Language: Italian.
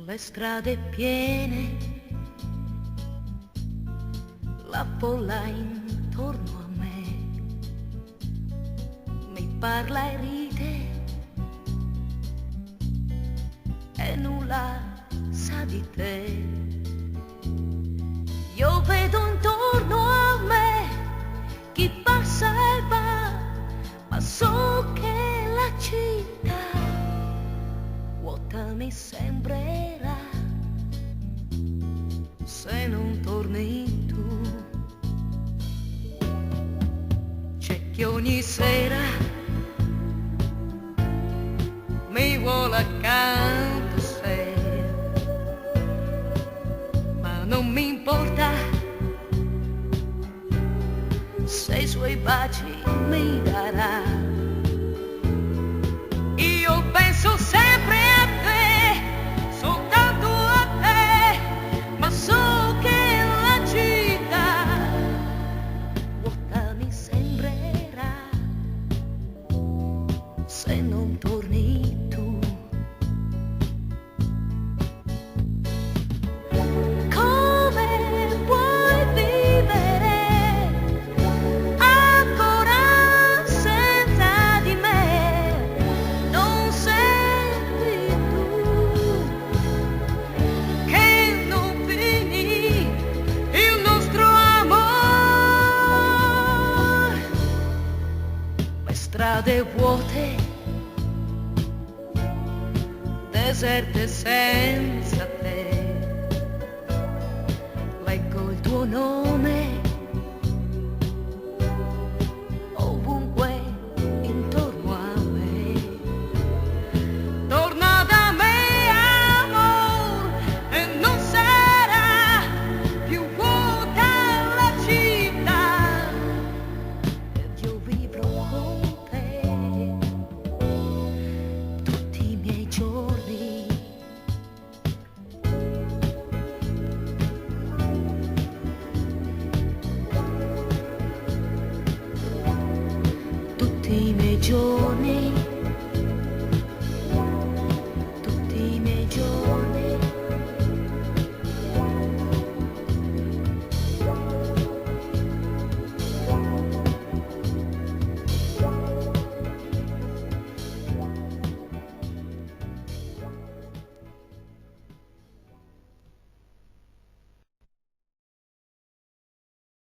le strade piene, la folla intorno a me mi parla e ride e nulla sa di te. Io vedo intorno a me chi passa e va, ma so che la città vuota mi sembrerà se non torni tu. C'è chi ogni sera mi vuole accanto se, ma non mi importa se i suoi baci mi darà. Io penso sempre a te, soltanto a te, ma so che la città vuota mi sembrerà se non torni tu. Come puoi vivere ancora senza di me? Non senti tu che non finì il nostro amore? Le strade vuote, deserte senza te, leggo il tuo nome ovunque intorno a me. Torna da me, amor, e non sarà più vuota la città, ed io vivrò con te tutti i miei giorni. Tutti i miei giorni.